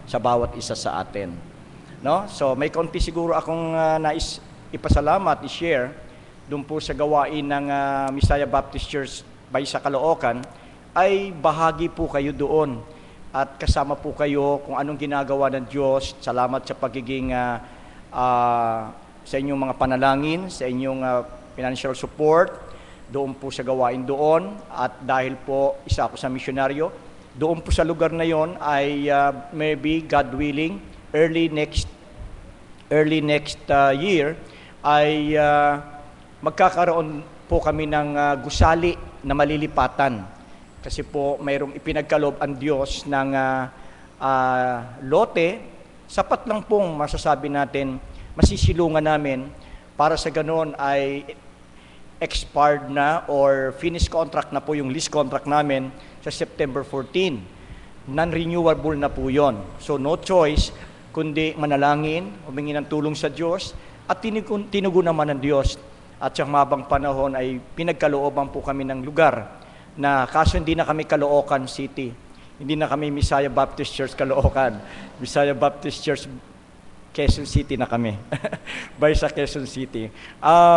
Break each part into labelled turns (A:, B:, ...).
A: sa bawat isa sa atin. No? So may konti siguro akong nais ipasalamat, i-share doon po sa gawain ng Messiah Baptist Church by sa Caloocan, ay bahagi po kayo doon at kasama po kayo kung anong ginagawa ng Diyos. Salamat sa pagiging sa inyong mga panalangin, sa inyong financial support doon po sa gawain doon. At dahil po isa ako sa misyonaryo doon po sa lugar na yon, ay maybe God willing early next year ay magkakaroon po kami ng gusali na malilipatan. Kasi po mayroong ipinagkaloob ang Diyos ng lote, sapat lang pong masasabi natin, masisilungan namin para sa ganoon ay expired na or finished contract na po yung lease contract namin sa September 14. Non-renewable na po yon. So no choice kundi manalangin, humingi ng tulong sa Diyos at tinugon naman ng Diyos. At sa mabang panahon ay pinagkalooban po kami ng lugar na kaso hindi na kami Caloocan City. Hindi na kami Messiah Baptist Church Caloocan. Messiah Baptist Church Quezon City na kami. By sa Quezon City.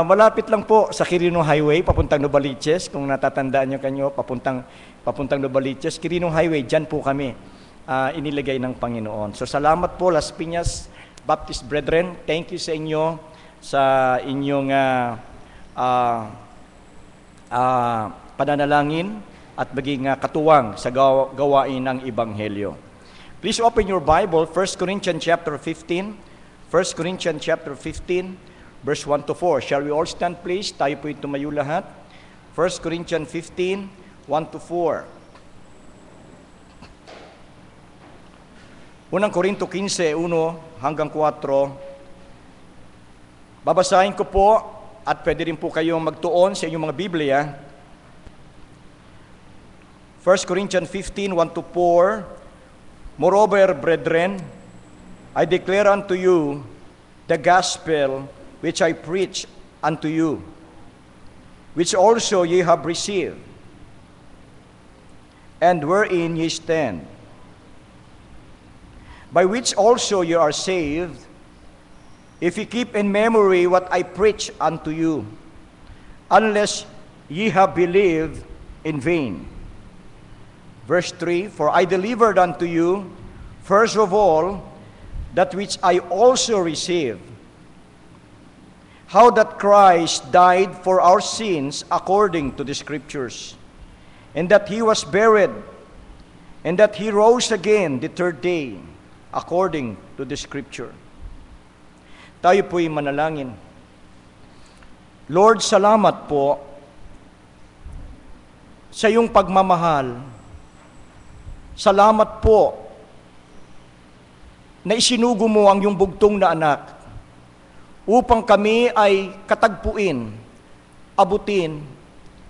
A: Malapit lang po sa Quirino Highway, papuntang Novaliches. Kung natatandaan nyo kanyo, papuntang Novaliches. Quirino Highway, dyan po kami inilagay ng Panginoon. So salamat po Las Piñas Baptist Brethren. Thank you sa inyo sa inyong pananalangin at maging katuwang sa gawain ng Ebanghelyo. Please open your Bible, 1 Corinthians chapter 15. 1 Corinthians chapter 15, verse 1 to 4. Shall we all stand please? Tayo po tumayo lahat. 1 Corinthians 15, 1 to 4. Unang Korinto 15, 1 hanggang 4. Babasahin ko po at pwede rin po kayong magtuon sa inyong mga Biblia. 1 Corinthians 15, 1 to 4. Moreover, brethren, I declare unto you the gospel which I preach unto you, which also ye have received, and wherein ye stand, by which also ye are saved, if ye keep in memory what I preach unto you, unless ye have believed in vain. Verse 3, for I delivered unto you, first of all, that which I also received, how that Christ died for our sins according to the Scriptures, and that He was buried, and that He rose again the third day, according to the Scripture. Tayo po'y manalangin. Lord, salamat po sa iyong pagmamahal. Salamat po na isinugo mo ang iyong bugtong na anak upang kami ay katagpuin, abutin,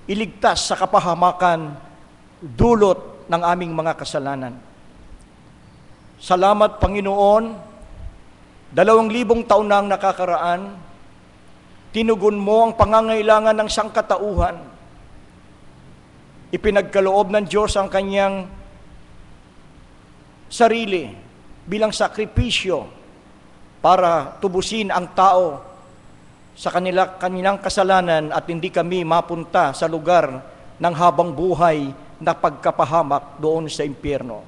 A: iligtas sa kapahamakan, dulot ng aming mga kasalanan. Salamat, Panginoon, 2,000 taon na ang nakakaraan, tinugon mo ang pangangailangan ng sangkatauhan. Ipinagkaloob ng Diyos ang kanyang sarili bilang sakripisyo para tubusin ang tao sa kanilang kasalanan at hindi kami mapunta sa lugar ng habang buhay na pagkapahamak doon sa impyerno.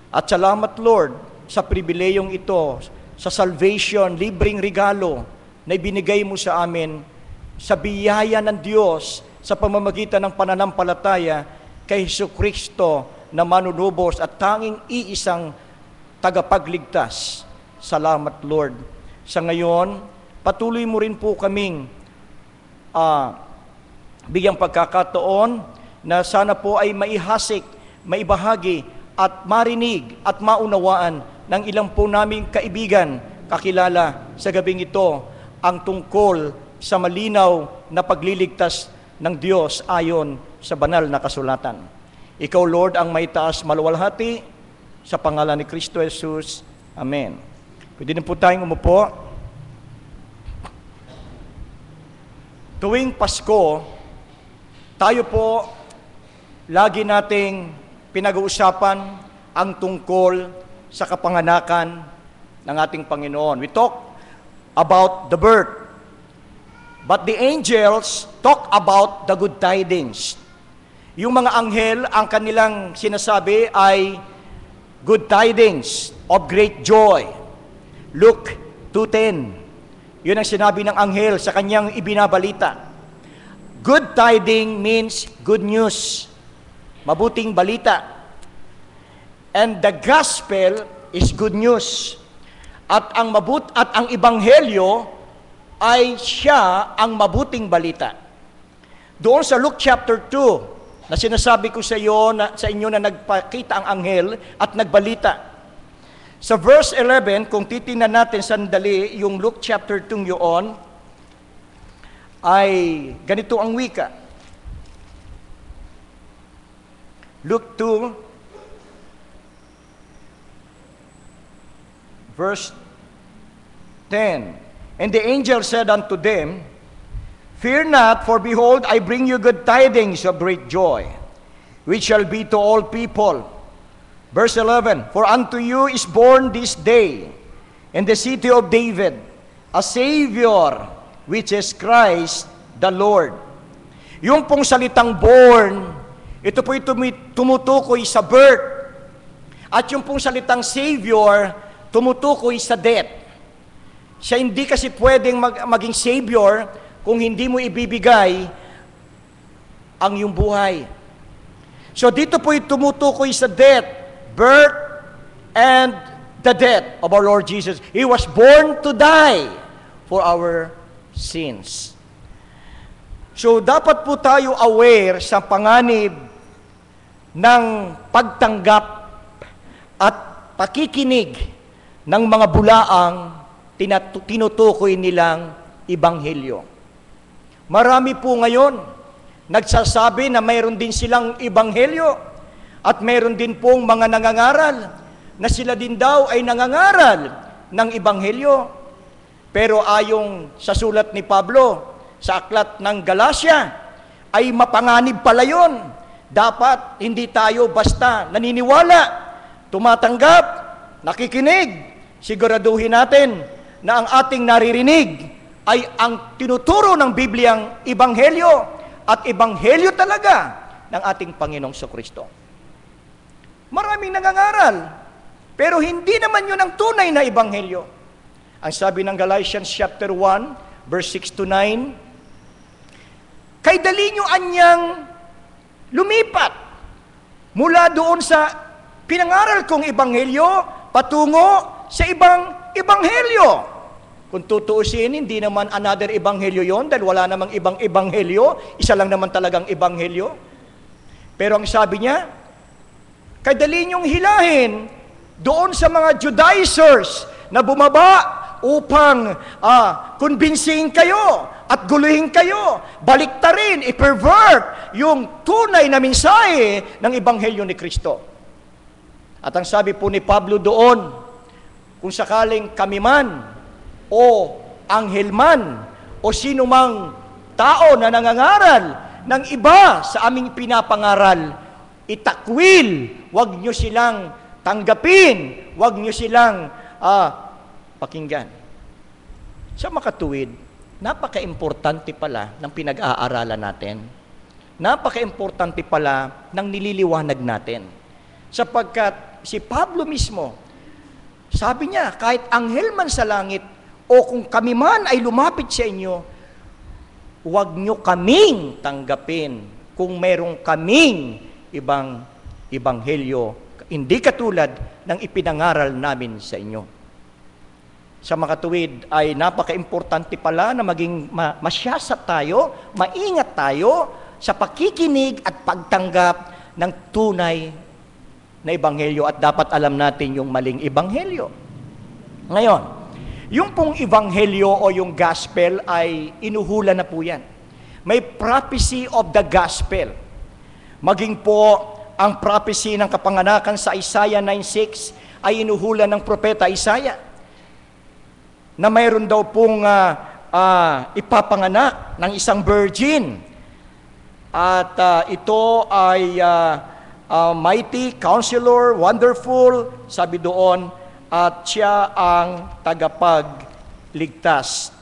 A: At salamat, Lord, sa pribileyong ito, sa salvation, libreng regalo na ibinigay mo sa amin, sa biyaya ng Diyos sa pamamagitan ng pananampalataya kay Jesucristo na manunubos at tanging iisang tagapagligtas. Salamat, Lord. Sa ngayon, patuloy mo rin po kaming bigyang pagkakataon na sana po ay maihasik, maibahagi at marinig at maunawaan ng ilang po naming kaibigan, kakilala sa gabing ito ang tungkol sa malinaw na pagliligtas ng Diyos ayon sa banal na kasulatan. Ikaw, Lord, ang may taas maluwalhati sa pangalan ni Kristo Jesus. Amen. Pwede na po tayong umupo. Tuwing Pasko, tayo po lagi nating pinag-uusapan ang tungkol sa kapanganakan ng ating Panginoon. We talk about the birth. But the angels talk about the good tidings. Yung mga anghel, ang kanilang sinasabi ay good tidings of great joy. Luke 2:10. Yun ang sinabi ng anghel sa kanyang ibinabalita. Good tiding means good news. Mabuting balita. And the gospel is good news. At ang ebanghelyo ay siya ang mabuting balita. Doon sa Luke chapter 2, na sinasabi ko sa inyo na nagpakita ang anghel at nagbalita. Sa verse 11, kung titingnan natin sandali yung Luke chapter 2 yun, ay ganito ang wika. Luke 2, verse 10. And the angel said unto them, Fear not, for behold, I bring you good tidings of great joy, which shall be to all people. Verse 11, For unto you is born this day in the city of David a Savior, which is Christ the Lord. Yung pong salitang born, ito po'y tumutukoy sa birth. At yung pong salitang Savior, tumutukoy sa death. Siya hindi kasi pwedeng maging Savior kung hindi mo ibibigay ang iyong buhay. So dito po'y tumutukoy sa death, birth, and the death of our Lord Jesus. He was born to die for our sins. So dapat po tayo aware sa panganib ng pagtanggap at pakikinig ng mga bulaang tinutukoy nilang ebanghelyo. Marami po ngayon nagsasabi na mayroon din silang ebanghelyo at mayroon din pong mga nangangaral na sila din daw ay nangangaral ng ebanghelyo. Pero ayong sa sulat ni Pablo sa aklat ng Galacia ay mapanganib pala yun. Dapat hindi tayo basta naniniwala, tumatanggap, nakikinig. Siguraduhin natin na ang ating naririnig ay ang tinuturo ng Bibliang ebanghelyo at ebanghelyo talaga ng ating Panginoong Kristo. Maraming nangangaral, pero hindi naman yun ang tunay na ebanghelyo. Ang sabi ng Galatians chapter 1, verse 6 to 9, Kay dali nyo anyang lumipat mula doon sa pinangaral kong ebanghelyo patungo sa ibang ebanghelyo. Kung tutuusin, hindi naman another ebanghelyo yon dahil wala namang ibang ebanghelyo, isa lang naman talagang ebanghelyo. Pero ang sabi niya, kay dali niyong hilahin doon sa mga Judaizers na bumaba upang kumbinsihin kayo at guluhin kayo, baliktarin, i-pervert yung tunay na mensahe ng ebanghelyo ni Kristo. At ang sabi po ni Pablo doon, kung sakaling kami man o anghel man o sino mang tao na nangangaral ng iba sa aming pinapangaral, itakwil, wag nyo silang tanggapin, wag nyo silang pakinggan. Sa makatuwid, napaka-importante pala ng pinag-aaralan natin. Napaka-importante pala ng nililiwanag natin. Sapagkat si Pablo mismo, sabi niya, kahit anghel man sa langit, o kung kami man ay lumapit sa inyo, huwag nyo kaming tanggapin kung merong kaming ibang ebanghelyo, hindi katulad ng ipinangaral namin sa inyo. Sa makatuwid ay napaka-importante pala na maging masyasat tayo, maingat tayo sa pakikinig at pagtanggap ng tunay na ebanghelyo at dapat alam natin yung maling ebanghelyo. Ngayon, yung pong ebanghelyo o yung gospel ay inuhula na po yan. May prophecy of the gospel. Maging po ang prophecy ng kapanganakan sa Isaiah 9:6 ay inuhula ng propeta Isaiah na mayroon daw pong ipapanganak ng isang virgin. At ito ay Mighty, Counselor, Wonderful, sabi doon, at siya ang tagapagligtas.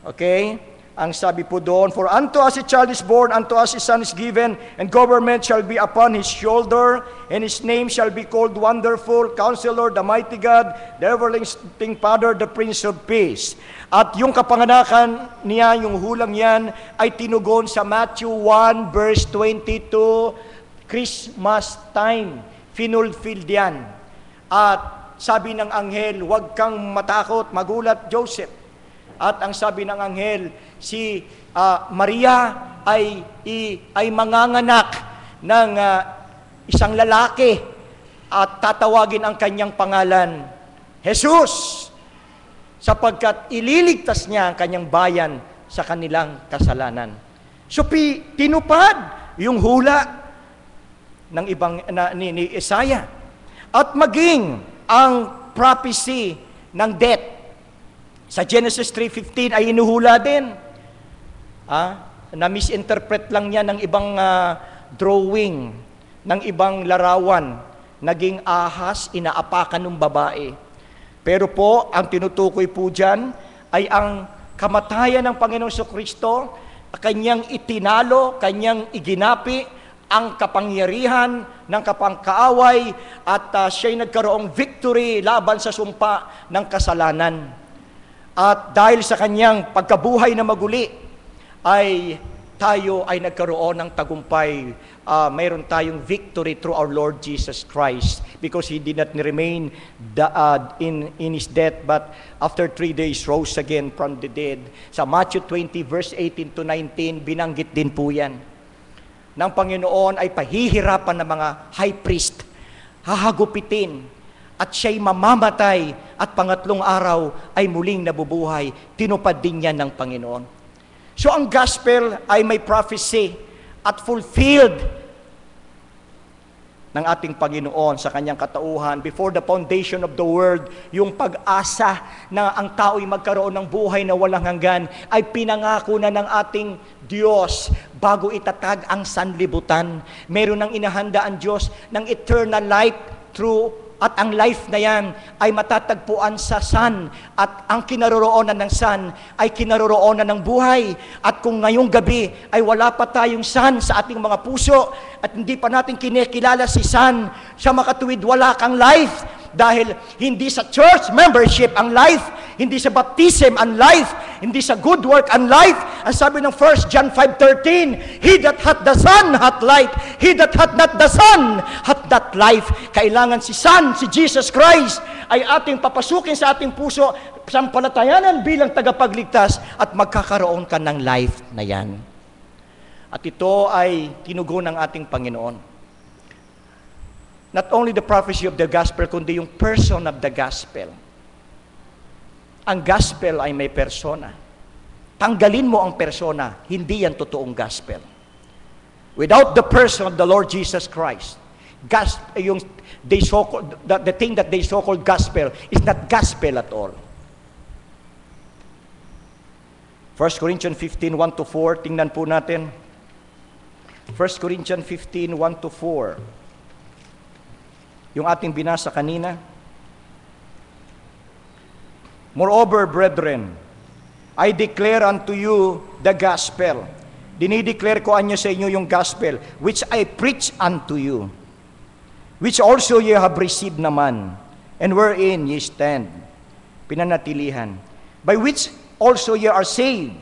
A: Okay? Ang sabi po doon, for unto us a child is born, unto us a son is given, and government shall be upon his shoulder, and his name shall be called Wonderful, Counselor, the Mighty God, the Everlasting Father, the Prince of Peace. At yung kapanganakan niya, yung hulang yan, ay tinugon sa Matthew 1 verse 22, Christmas time, finulfilled yan. At sabi ng anghel, huwag kang matakot, magulat, Joseph. At ang sabi ng anghel, si Maria ay manganganak ng isang lalaki at tatawagin ang kanyang pangalan, Jesus, sapagkat ililigtas niya ang kanyang bayan sa kanilang kasalanan. So tinupad yung hula ng ni Isaiah at maging ang prophecy ng death sa Genesis 3:15 ay inuhula din. Na-misinterpret lang niya ng ibang drawing, ng ibang larawan. Naging ahas, inaapakan ng babae. Pero po, ang tinutukoy po dyan ay ang kamatayan ng Panginoong Jesucristo, kanyang itinalo, kanyang iginapi, ang kapangyarihan ng kapangkaaway, at siya'y nagkaroong victory laban sa sumpa ng kasalanan. At dahil sa kanyang pagkabuhay na maguli, ay tayo ay nagkaroon ng tagumpay. Mayroon tayong victory through our Lord Jesus Christ, because He did not remain in His death, but after 3 days rose again from the dead. Sa Matthew 20 verse 18 to 19, binanggit din po yan. Ng Panginoon ay pahihirapan ng mga high priest, hahagupitin, at siya'y mamamatay, at pangatlong araw ay muling nabubuhay. Tinupad din yan ng Panginoon. So ang gospel ay may prophecy at fulfilled ng ating Panginoon sa kanyang katauhan. Before the foundation of the world, yung pag-asa na ang tao'y magkaroon ng buhay na walang hanggan ay pinangako na ng ating Diyos bago itatag ang sanlibutan. Meron ng inahanda ang Diyos ng eternal life through, at ang life na yan ay matatagpuan sa Son, at ang kinaroroonan ng Son ay kinaroroonan ng buhay. At kung ngayong gabi ay wala pa tayong Son sa ating mga puso at hindi pa natin kinikilala si Son, sa makatuwid wala kang life, dahil hindi sa church membership ang life, hindi sa baptism ang life, hindi sa good work ang life. Ang sabi ng 1 John 5:13, He that hath the Son hath life, he that hath not the Son hath not life. Kailangan si Son, si Jesus Christ, ay ating papasukin sa ating puso, sampalatayanan bilang tagapagligtas, at magkakaroon ka ng life na yan. At ito ay tinugon ng ating Panginoon. Not only the prophecy of the gospel, kundi yung person of the gospel. Ang gospel ay may persona. Tanggalin mo ang persona, hindi yan totoong gospel. Without the person of the Lord Jesus Christ, the thing that they so-called gospel is not gospel at all. 1 Corinthians 15:1-4, tingnan po natin. 1 Corinthians 15:1-4. Yung ating binasa kanina. Moreover, brethren, I declare unto you the gospel. Dinideclare ko anyo sa inyo yung gospel, which I preach unto you, which also ye have received naman, and wherein ye stand, pinanatilihan, by which also ye are saved,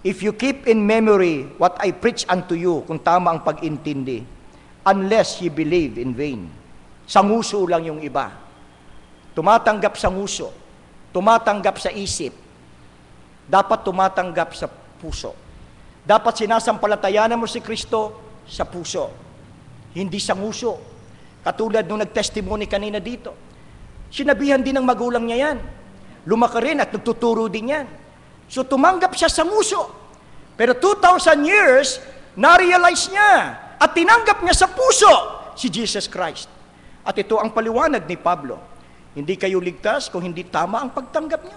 A: if you keep in memory what I preach unto you, kung tama ang pag-intindi, unless ye believe in vain. Sanguso lang yung iba. Tumatanggap sa nguso. Tumatanggap sa isip. Dapat tumatanggap sa puso. Dapat sinasampalatayanan mo si Kristo sa puso. Hindi sa nguso. Katulad nung nag-testimony kanina dito. Sinabihan din ng magulang niya yan. Lumaki rin at nagtuturo din yan. So tumanggap siya sa nguso. Pero 2,000 years, na-realize niya at tinanggap niya sa puso si Jesus Christ. At ito ang paliwanag ni Pablo. Hindi kayo ligtas kung hindi tama ang pagtanggap niyo.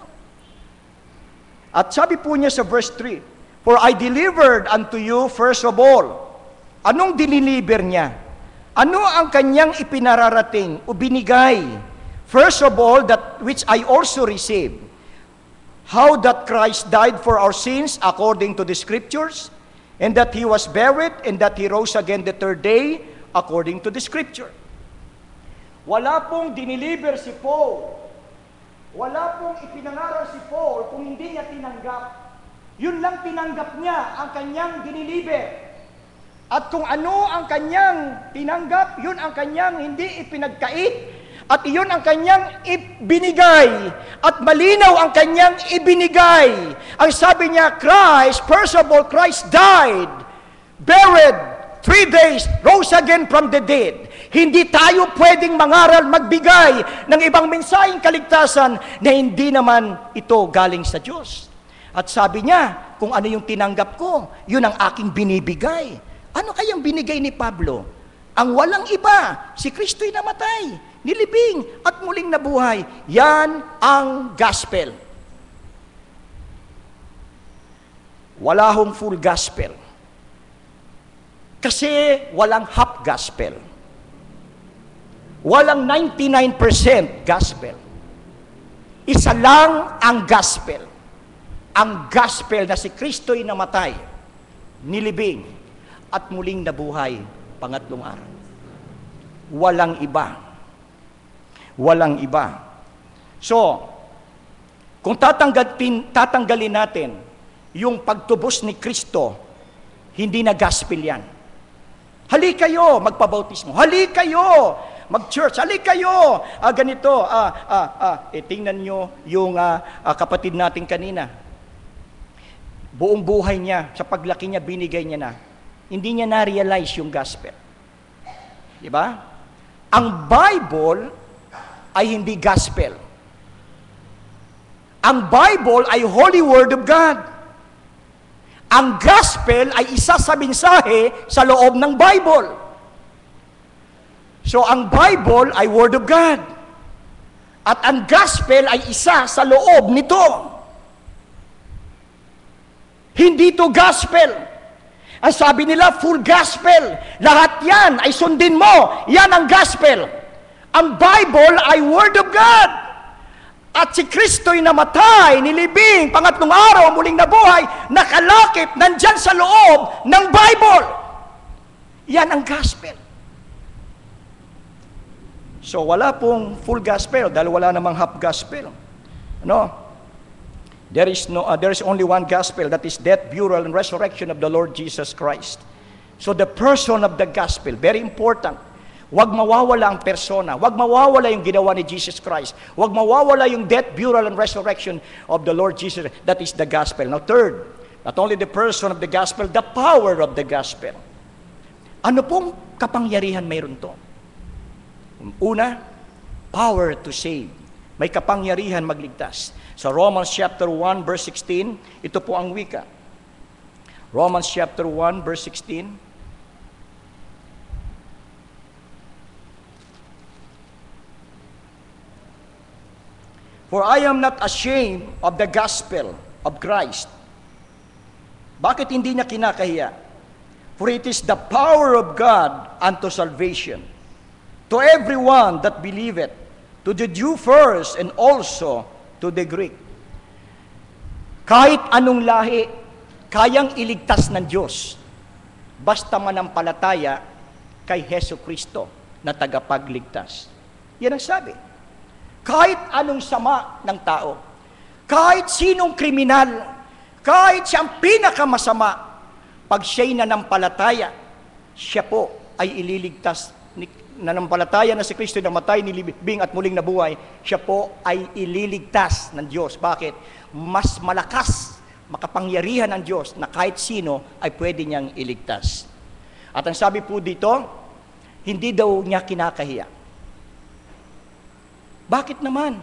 A: At sabi po niya sa verse 3, For I delivered unto you first of all. Anong diniliver niya? Ano ang kanyang ipinararating o binigay? First of all, that which I also received, how that Christ died for our sins according to the Scriptures, and that He was buried, and that He rose again the third day according to the Scripture. Wala pong diniliver si Paul, wala pong ipinangaral si Paul kung hindi niya tinanggap. Yun lang tinanggap niya, ang kanyang diniliver. At kung ano ang kanyang tinanggap, yun ang kanyang hindi ipinagkait, at iyon ang kanyang ibinigay, at malinaw ang kanyang ibinigay. Ang sabi niya, Christ, first of all, Christ died, buried, 3 days, rose again from the dead. Hindi tayo pwedeng mangaral, magbigay ng ibang mensaheng kaligtasan na hindi naman ito galing sa Diyos. At sabi niya, kung ano yung tinanggap ko, yun ang aking binibigay. Ano kayang binigay ni Pablo? Ang walang iba, si Kristo'y namatay, nilibing, at muling nabuhay. Yan ang gospel. Wala hong full gospel. Kasi walang half gospel. Walang 99% gospel. Isa lang ang gospel. Ang gospel na si Kristo'y namatay, nilibing, at muling nabuhay pangatlong araw. Walang iba. Walang iba. So, kung tatanggalin natin yung pagtubos ni Kristo, hindi na gospel yan. Hali kayo, magpabautismo. Hali kayo, mag-church. Hali kayo, ganito. Tingnan nyo yung kapatid natin kanina. Buong buhay niya, sa paglaki niya, binigay niya na. Hindi niya na-realize yung gospel. Diba? Ang Bible ay hindi gospel. Ang Bible ay Holy Word of God. Ang gospel ay isa sa mensahe sa loob ng Bible. So, ang Bible ay Word of God. At ang gospel ay isa sa loob nito. Hindi to gospel. Ang sabi nila, full gospel. Lahat yan ay sundin mo. Yan ang gospel. Ang Bible ay Word of God. At si Kristo'y namatay, nilibing, pangatlong araw, muling nabuhay, nakalakip, nandyan sa loob ng Bible. Yan ang gospel. So, wala pong full gospel dahil wala namang half gospel. Ano? There is only one gospel, that is death, burial, and resurrection of the Lord Jesus Christ. So the person of the gospel, very important. Huwag mawawala ang persona. Huwag mawawala yung ginawa ni Jesus Christ. Huwag mawawala yung death, burial, and resurrection of the Lord Jesus. That is the gospel. Now third, not only the person of the gospel, the power of the gospel. Ano pong kapangyarihan mayroon to? Una, power to save. May kapangyarihan magligtas. Sa Romans chapter 1 verse 16, ito po ang wika. Romans chapter 1 verse 16. For I am not ashamed of the gospel of Christ. Bakit hindi niya kinakahiya? For it is the power of God unto salvation, to everyone that believeth, to the Jew first, and also to the Greek. Kahit anong lahi, kayang iligtas ng Diyos, basta manampalataya kay Hesus Kristo na tagapagligtas. Yan ang sabi. Kahit anong sama ng tao, kahit sinong kriminal, kahit siyang pinakamasama, pag siya'y nanampalataya, siya po ay ililigtas. Nanampalataya na si Kristo na matay, nilibing at muling nabuhay, siya po ay ililigtas ng Diyos. Bakit? Mas malakas, makapangyarihan ng Diyos na kahit sino ay pwede niyang iligtas. At ang sabi po dito, hindi daw niya kinakahiya. Bakit naman?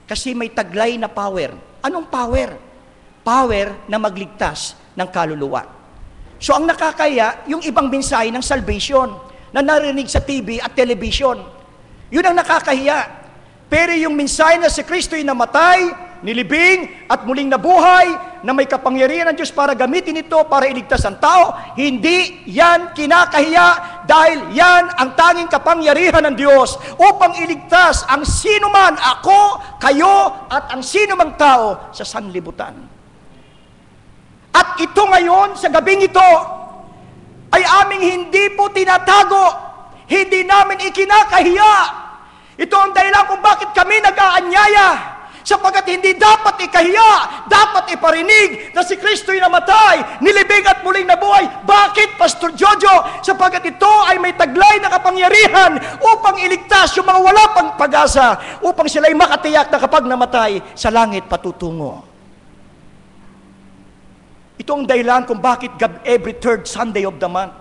A: Kasi may taglay na power. Anong power? Power na magligtas ng kaluluwa. So ang nakakahiya, yung ibang mensahe ng salvation na narinig sa TV at television. Yun ang nakakahiya. Pero yung mensahe na si Kristo'y namatay, nilibing, at muling nabuhay, na may kapangyarihan ng Diyos para gamitin ito para iligtas ang tao, hindi yan kinakahiya dahil yan ang tanging kapangyarihan ng Diyos upang iligtas ang sino man, ako, kayo, at ang sino mang tao sa sanlibutan. At ito ngayon, sa gabing ito, ay aming hindi po tinatago, hindi namin ikinakahiya. Ito ang dahilan kung bakit kami nag-aanyaya, sapagkat hindi dapat ikahiya, dapat iparinig na si Kristo'y namatay, nilibing at muling nabuhay. Bakit, Pastor Jojo? Sapagkat ito ay may taglay na kapangyarihan upang iligtas yung mga wala pang pag-asa, upang sila'y makatiyak na kapag namatay, sa langit patutungo. Ito ang dahilan kung bakit every third Sunday of the month.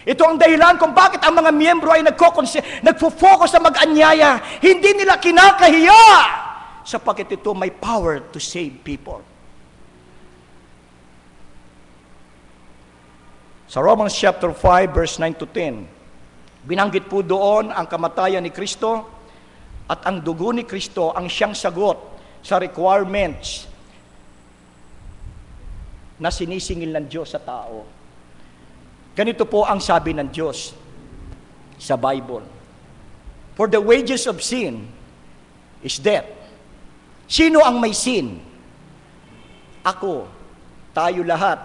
A: Ito ang dahilan kung bakit ang mga miyembro ay nagfo-focus sa mag-anyaya. Hindi nila kinakahiya, sapagkat ito may power to save people. Sa Romans chapter 5 verse 9 to 10, binanggit po doon ang kamatayan ni Kristo at ang dugo ni Kristo ang siyang sagot sa requirements na sinisingil ng Diyos sa tao. Ganito po ang sabi ng Diyos sa Bible. For the wages of sin is death. Sino ang may sin? Ako, tayo lahat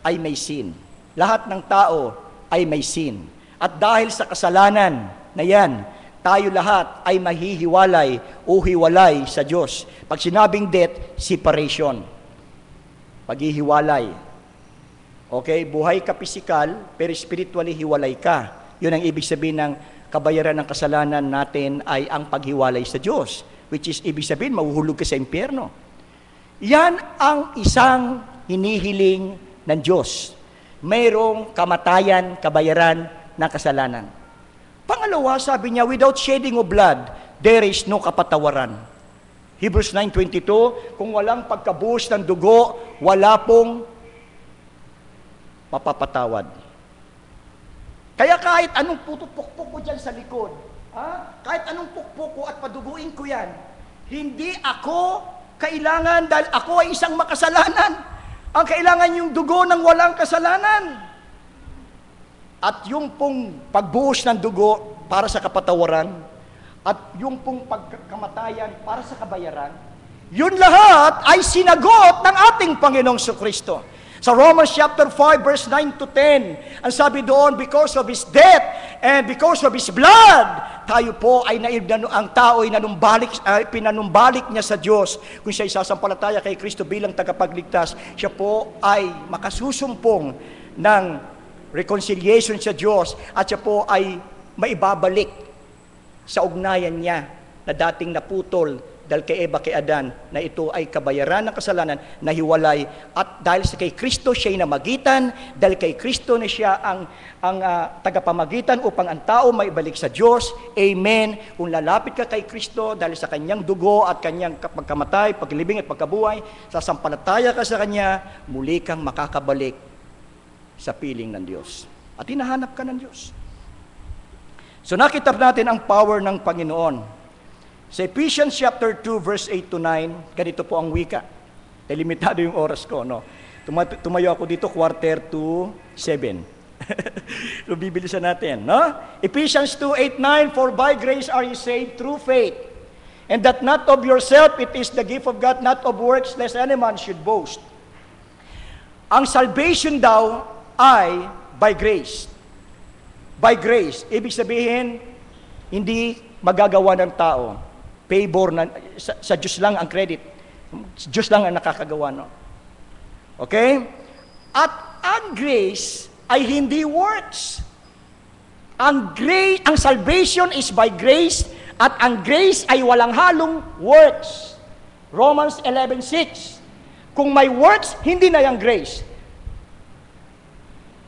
A: ay may sin. Lahat ng tao ay may sin. At dahil sa kasalanan na yan, tayo lahat ay mahihiwalay o hiwalay sa Diyos. Pag sinabing death, separation. Paghihiwalay. Okay, buhay ka pisikal, pero spiritually hiwalay ka. Yun ang ibig sabihin ng kabayaran ng kasalanan natin ay ang paghiwalay sa Diyos, which is ibig sabihin, mahuhulog ka sa impyerno. Yan ang isang hinihiling ng Diyos. Mayroong kamatayan, kabayaran ng kasalanan. Pangalawa, sabi niya, without shedding of blood, there is no kapatawaran. Hebrews 9:22, kung walang pagkabuhos ng dugo, wala pong mapapatawad. Kaya kahit anong pukpok ko dyan sa likod, kahit anong pukpok ko at paduguin ko yan, hindi ako kailangan dahil ako ay isang makasalanan. Ang kailangan yung dugo ng walang kasalanan. At yung pong pagbuhos ng dugo para sa kapatawaran, at yung pong pagkamatayan para sa kabayaran, yun lahat ay sinagot ng ating Panginoong Jesucristo. Sa Romans chapter 5 verse 9 to 10, ang sabi doon, because of His death and because of His blood, tayo po ay ang tao ay pinanumbalik niya sa Diyos. Kung siya isasampalataya kay Kristo bilang tagapagligtas, siya po ay makasusumpong ng reconciliation sa Diyos at siya po ay maibabalik sa ugnayan niya na dating naputol dahil kay Eva, kay Adan, na ito ay kabayaran ng kasalanan na hiwalay. At dahil sa kay Kristo siya'y namagitan, dahil kay Kristo na siya ang tagapamagitan upang ang tao maibalik sa Diyos. Amen. Kung lalapit ka kay Kristo dahil sa kanyang dugo at kanyang pagkamatay, paglibing at pagkabuhay, sasampalataya ka sa kanya, muli kang makakabalik sa piling ng Diyos. At hinahanap ka ng Diyos. So nakita natin ang power ng Panginoon. Sa Ephesians chapter 2 verse 8 to 9, ganito po ang wika. Limitado yung oras ko, no? Tumayo ako dito 6:45. So bibilisan natin, no? Ephesians 2:8-9, for by grace are you saved through faith, and that not of yourself, it is the gift of God, not of works, lest any man should boast. Ang salvation daw ay by grace. By grace, ibig sabihin, hindi magagawa ng tao. Favor na, sa Diyos lang ang credit. Diyos lang ang nakakagawa, no? Okay? At ang grace ay hindi works. Ang salvation is by grace, at ang grace ay walang halong works. Romans 11:6. Kung may works, hindi na yang grace.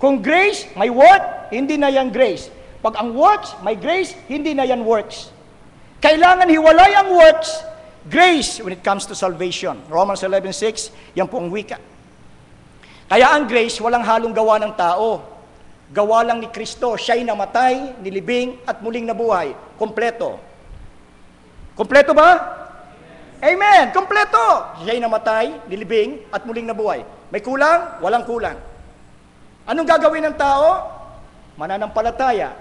A: Kung grace, may work, hindi na yan grace. Pag ang works, may grace, hindi na yan works. Kailangan hiwalay ang works, grace when it comes to salvation. Romans 11:6, yan po ang wika. Kaya ang grace, walang halong gawa ng tao. Gawa lang ni Kristo. Siya'y namatay, nilibing, at muling nabuhay. Kompleto. Kompleto ba? Amen! Kompleto! Siya'y namatay, nilibing, at muling nabuhay. May kulang? Walang kulang. Anong gagawin ng tao? Mananampalataya.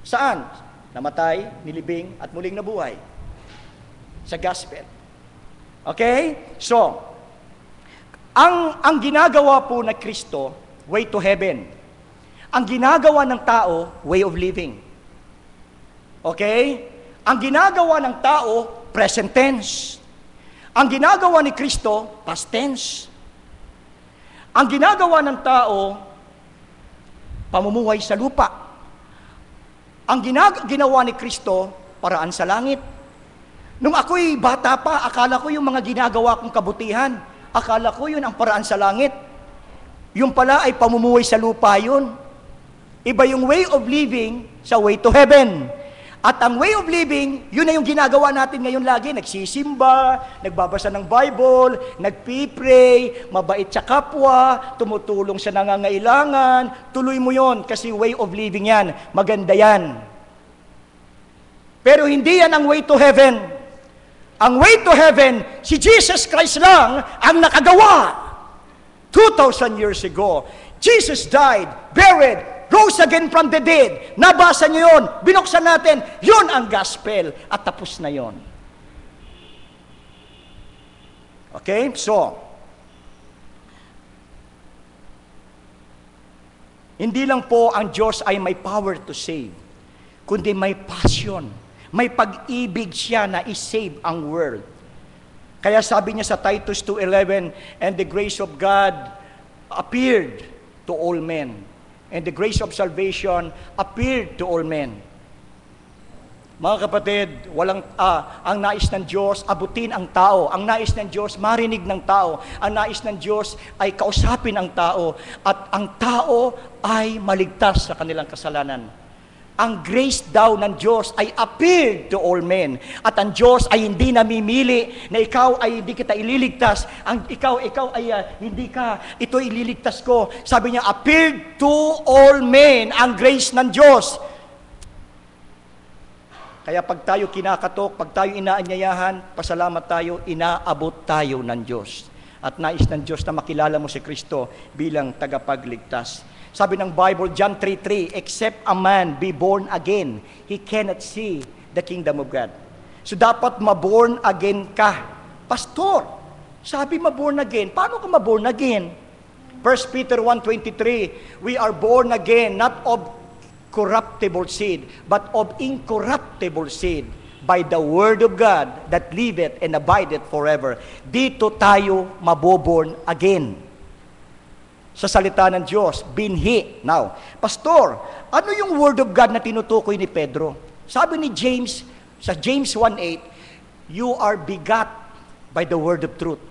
A: Saan? Namatay, nilibing, at muling nabuhay. Sa gospel. Okay? So, ang ginagawa po na Kristo, way to heaven. Ang ginagawa ng tao, way of living. Okay? Ang ginagawa ng tao, present tense. Ang ginagawa ni Kristo, past tense. Ang ginagawa ng tao, pamumuhay sa lupa. Ang ginawa ni Kristo, paraan sa langit. Nung ako'y bata pa, akala ko yung mga ginagawa kong kabutihan, akala ko yun ang paraan sa langit. Yung pala ay pamumuhay sa lupa yun. Iba yung way of living sa way to heaven. At ang way of living, yun na yung ginagawa natin ngayon lagi. Nagsisimba, nagbabasa ng Bible, nagpipray, mabait sa kapwa, tumutulong sa nangangailangan. Tuloy mo yon kasi way of living yan. Maganda yan. Pero hindi yan ang way to heaven. Ang way to heaven, si Jesus Christ lang ang nakagawa. 2,000 years ago, Jesus died, buried, rose again from the dead. Nabasa niyo yun, binuksan natin, yun ang gospel. At tapos na yun. Okay? So, hindi lang po ang Diyos ay may power to save, kundi may passion, may pag-ibig siya na i-save ang world. Kaya sabi niya sa Titus 2:11, and the grace of God appeared to all men. And the grace of salvation appeared to all men. Mga kapatid, ang nais ng Diyos, abutin ang tao. Ang nais ng Diyos, marinig ng tao. Ang nais ng Diyos ay kausapin ang tao. At ang tao ay maligtas sa kanilang kasalanan. Ang grace daw ng Diyos ay appeared to all men. At ang Diyos ay hindi namimili na ikaw ay hindi kita ililigtas. Ikaw ay hindi ka, ito ililigtas ko. Sabi niya, appeared to all men ang grace ng Diyos. Kaya pag tayo kinakatok, pag tayo inaanyayahan, pasalamat tayo, inaabot tayo ng Diyos. At nais ng Diyos na makilala mo si Kristo bilang tagapagligtas. Sabi ng Bible, John 3:3, except a man be born again, he cannot see the kingdom of God. So dapat maborn again ka. Pastor, sabi maborn again. Paano ka maborn again? 1 Peter 1:23, we are born again, not of corruptible seed, but of incorruptible seed, by the word of God that liveth and abideth forever. Dito tayo maboborn again. Sa salita ng Diyos, binhi. Now, Pastor, ano yung word of God na tinutukoy ni Pedro? Sabi ni James, sa James 1:8, you are begot by the word of truth.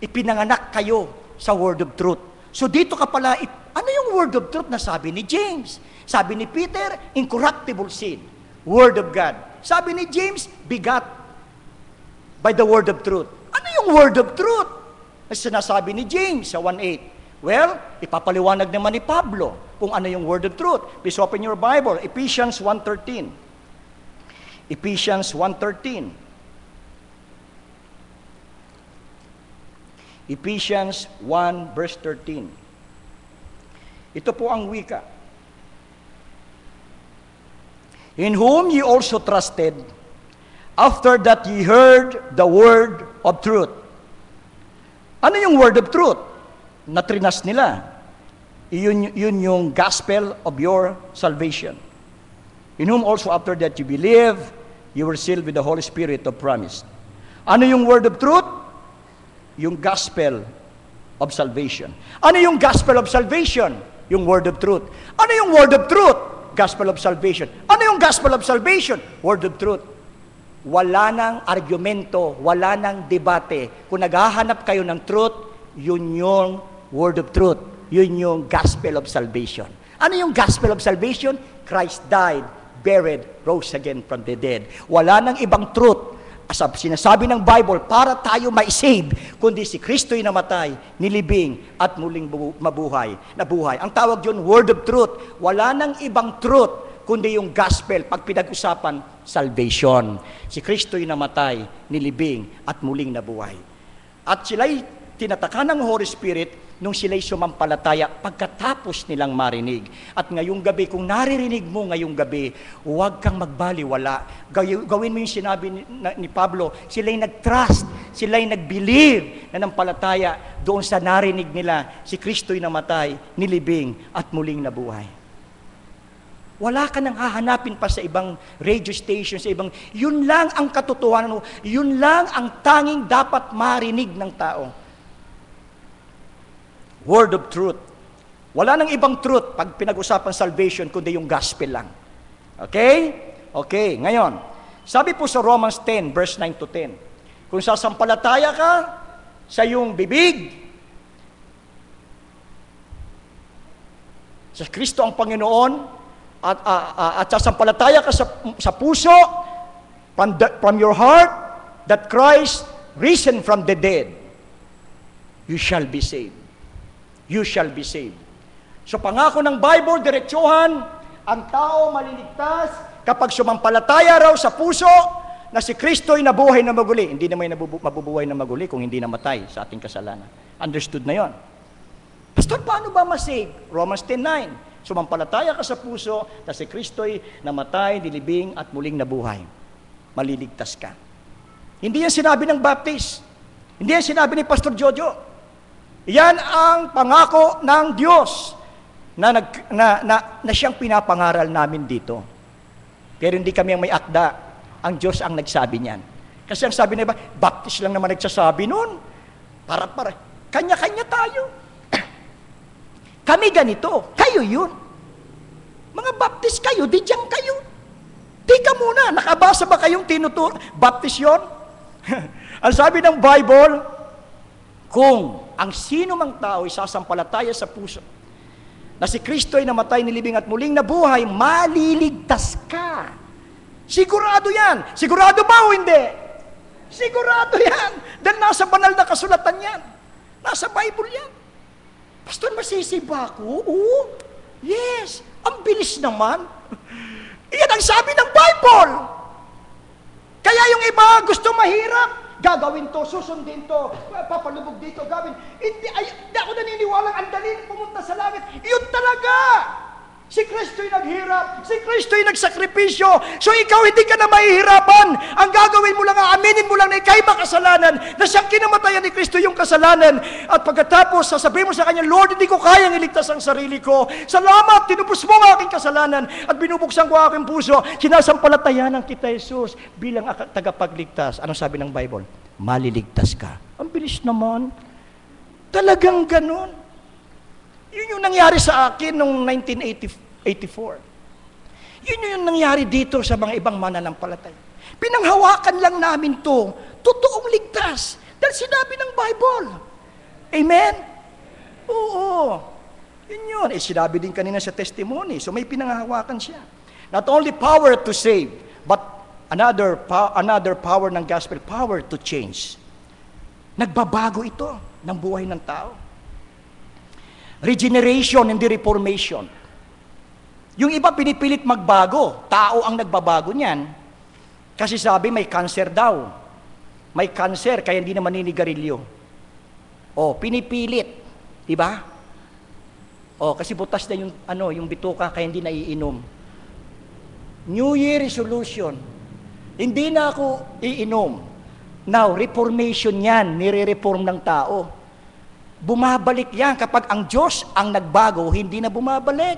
A: Ipinanganak kayo sa word of truth. So dito ka pala, ano yung word of truth na sabi ni James? Sabi ni Peter, incorruptible seed. Word of God. Sabi ni James, begot by the word of truth. Ano yung word of truth? Ang sinasabi ni James sa 1:8. Well, ipapaliwanag naman ni Pablo kung ano yung word of truth. Please open your Bible, Ephesians 1:13. Ephesians 1:13. Ephesians 1 verse 13. Ito po ang wika. In whom ye also trusted, after that ye heard the word of truth. Ano yung word of truth? Natrinas nila. Yun yung gospel of your salvation. In whom also after that you believe, you were sealed with the Holy Spirit of promise. Ano yung word of truth? Yung gospel of salvation. Ano yung gospel of salvation? Yung word of truth. Ano yung word of truth? Gospel of salvation. Ano yung gospel of salvation? Word of truth. Wala nang argumento, wala nang debate. Kung naghahanap kayo ng truth, yun yung word of truth. Yun yung gospel of salvation. Ano yung gospel of salvation? Christ died, buried, rose again from the dead. Wala nang ibang truth. As sinasabi ng Bible, para tayo ma-save, kundi si Kristo'y namatay, nilibing, at muling nabuhay. Ang tawag yun, word of truth. Wala nang ibang truth, kundi yung gospel. Pag pinag-usapan, salvation. Si Kristo'y namatay, nilibing, at muling nabuhay. At sila'y tinataka ng Holy Spirit nung sila'y sumampalataya pagkatapos nilang marinig. At ngayong gabi, kung naririnig mo ngayong gabi, huwag kang magbaliwala. Gawin mo yung sinabi ni Pablo, sila'y nag-trust, sila'y nag-believe na nampalataya doon sa narinig nila, si Kristo'y namatay, nilibing, at muling nabuhay. Wala ka nang hahanapin pa sa ibang radio station, sa ibang, yun lang ang katotohanan mo, yun lang ang tanging dapat marinig ng tao. Word of truth. Wala nang ibang truth pag pinag-usapan salvation kundi yung gospel lang. Okay? Okay, ngayon, sabi po sa Romans 10, verse 9 to 10, kung sasampalataya ka sa iyong bibig, sa Kristo ang Panginoon, at sasampalataya ka sa puso, from your heart, that Christ risen from the dead, you shall be saved. You shall be saved. So pangako ng Bible, diretsuhan, ang tao maliligtas kapag sumampalataya raw sa puso na si Kristo'y nabuhay na maguli. Hindi naman mabubuhay na maguli kung hindi namatay sa ating kasalanan. Understood na yon. Pastor, paano ba masave? Romans 10:9. Sumampalataya ka sa puso na si Kristo'y namatay, nilibing, at muling nabuhay. Maliligtas ka. Hindi yan sinabi ng Baptist. Hindi yan sinabi ni Pastor Jojo. Yan ang pangako ng Diyos na siyang pinapangaral namin dito. Pero hindi kami ang may akda. Ang Diyos ang nagsabi niyan. Kasi ang sabi nila, Baptist lang naman nagsasabi noon. Para, kanya-kanya tayo. Kami ganito, kayo yun. Mga Baptist kayo, di dyan kayo. Tika muna, nakabasa ba kayong tinuturo? Baptist yun? Ang sabi ng Bible, kung ang sino mang tao ay sasampalataya sa puso na si Kristo ay namatay, nilibing, at muling nabuhay, maliligtas ka. Sigurado yan. Sigurado ba o hindi? Sigurado yan. Dahil nasa banal na kasulatan yan. Nasa Bible yan. Pastor, masisi ba ako? Oo. Yes. Ang bilis naman. Iyan ang sabi ng Bible. Kaya yung iba gusto mahirap, gagawin to, susundin to, papalubog dito, gawin. Hindi ako naniniwalang ang dali pumunta sa langit. Yun talaga. Si Kristo'y naghirap. Si Kristo'y nagsakripisyo. So ikaw hindi ka na mahihirapan. Ang gagawin mo lang, aaminin mo lang na ikaw'y makasalanan, na siyang kinamatayan ni Kristo yung kasalanan. At pagkatapos, sasabihin mo sa Kanya, Lord, hindi ko kayang iligtas ang sarili ko. Salamat, tinupos mo ang aking kasalanan at binubuksan ko ang aking puso. Sinasampalatayanan kita, Jesus, bilang tagapagligtas. Anong sabi ng Bible? Maliligtas ka. Ang bilis naman. Talagang ganun. Yun yung nangyari sa akin noong 1984. Yun yung nangyari dito sa mga ibang mananampalataya. Pinanghawakan lang namin to, totoong ligtas. Dahil sinabi ng Bible. Amen? Oo. Yun yun. Sinabi din kanina sa testimony. So may pinanghawakan siya. Not only power to save, but another power ng gospel, power to change. Nagbabago ito ng buhay ng tao. Regeneration, hindi reformation. Yung iba pinipilit magbago, tao ang nagbabago niyan. Kasi sabi may cancer daw. May cancer, kaya hindi na maninigarilyo. Pinipilit. Diba? Kasi butas na yung bituka, kaya hindi na iinom. New Year resolution. Hindi na ako iinom. Now, reformation yan, nire-reform ng tao. Bumabalik yan kapag ang Diyos ang nagbago, hindi na bumabalik.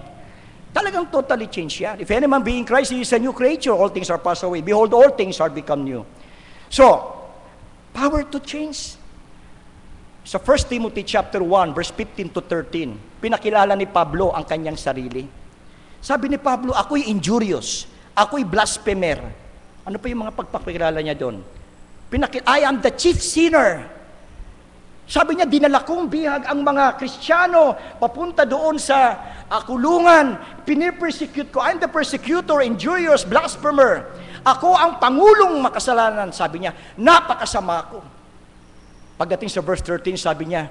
A: Talagang totally change yan. If any man be in Christ, he is a new creature. All things are passed away. Behold, all things are become new. So, power to change. Sa 1 Timothy chapter 1, verse 15 to 13, pinakilala ni Pablo ang kanyang sarili. Sabi ni Pablo, ako'y injurious. Ako'y blasphemer. Ano pa yung mga pagpapakilala niya doon? I am the chief sinner. Sabi niya, dinala kong bihag ang mga Kristiyano papunta doon sa kulungan. Pinipersecute ko. I'm the persecutor, injurious, blasphemer. Ako ang pangulong makasalanan. Sabi niya, napakasama ko. Pagdating sa verse 13, sabi niya,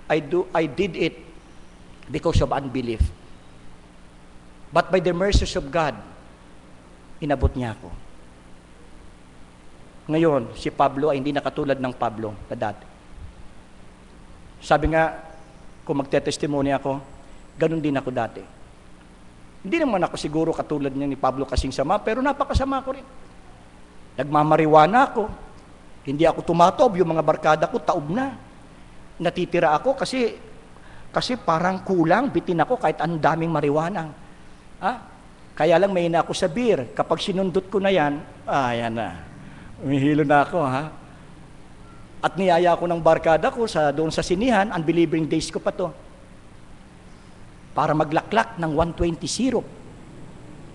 A: I did it because of unbelief. But by the mercies of God, inabot niya ako. Ngayon, si Pablo ay hindi na katulad ng Pablo na dati. Sabi nga, kung magte-testimony ako, ganun din ako dati. Hindi naman ako siguro katulad niya ni Pablo kasing sama, pero napakasama ko rin. Nagmamariwana ako. Hindi ako tumatob, yung mga barkada ko, taob na. Natitira ako kasi parang kulang, bitin ako kahit ang daming mariwana. Kaya lang may na ako sa beer. Kapag sinundot ko na yan, yan na. Umihilo na ako, At niyaya ko ng barkada ko doon sa sinihan, unbelieving days ko pa to. Para maglaklak ng 120 syrup.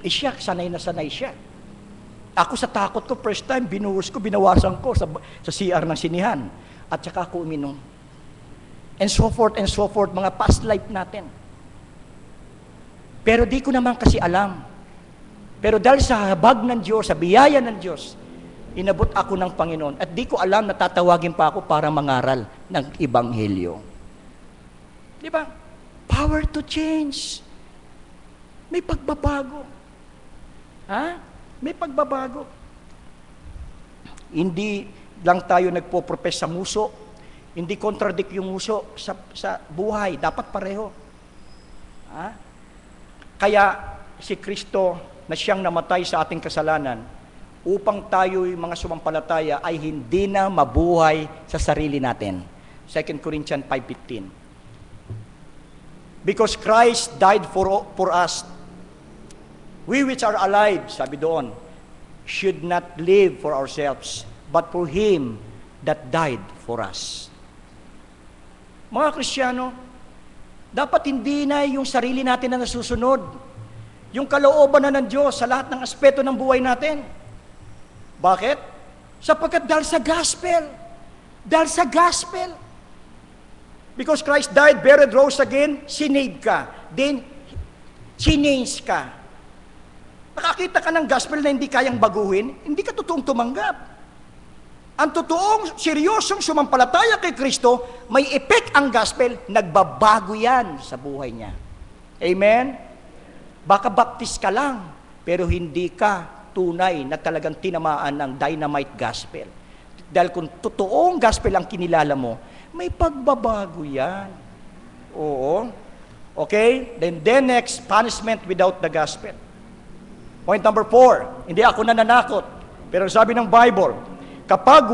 A: Siya, sanay na sanay siya. Ako sa takot ko, first time, binawasan ko sa CR ng sinihan. At saka ako uminom. And so forth, mga past life natin. Pero di ko naman kasi alam. Pero dahil sa habag ng Diyos, sa biyaya ng Diyos, inabot ako ng Panginoon. At di ko alam na tatawagin pa ako para mangaral ng Ebanghelyo. Di ba? Power to change. May pagbabago. May pagbabago. Hindi lang tayo nagpo-profess sa muso. Hindi contradict yung muso sa buhay. Dapat pareho. Kaya si Kristo na siyang namatay sa ating kasalanan upang tayo yung mga sumampalataya ay hindi na mabuhay sa sarili natin. 2 Corinthians 5:15. Because Christ died for us, we which are alive, sabi doon, should not live for ourselves, but for Him that died for us. Mga Kristiyano, dapat hindi na yung sarili natin na nasusunod. Yung kalooban na ng Diyos sa lahat ng aspeto ng buhay natin. Bakit? Sapagkat dahil sa gospel. Dahil sa gospel. Because Christ died, buried, rose again, sinave ka. Then, change ka. Nakakita ka ng gospel na hindi kayang baguhin, hindi ka totoong tumanggap. Ang totoong, seryosong sumampalataya kay Kristo, may effect ang gospel, nagbabago yan sa buhay niya. Amen? Baka baptist ka lang, pero hindi ka tunay na talagang tinamaan ng dynamite gospel. Dahil kung totoong gospel ang kinilala mo, may pagbabago yan. Oo. Okay? Then next, punishment without the gospel. Point number 4, hindi ako nananakot. Pero sabi ng Bible, kapag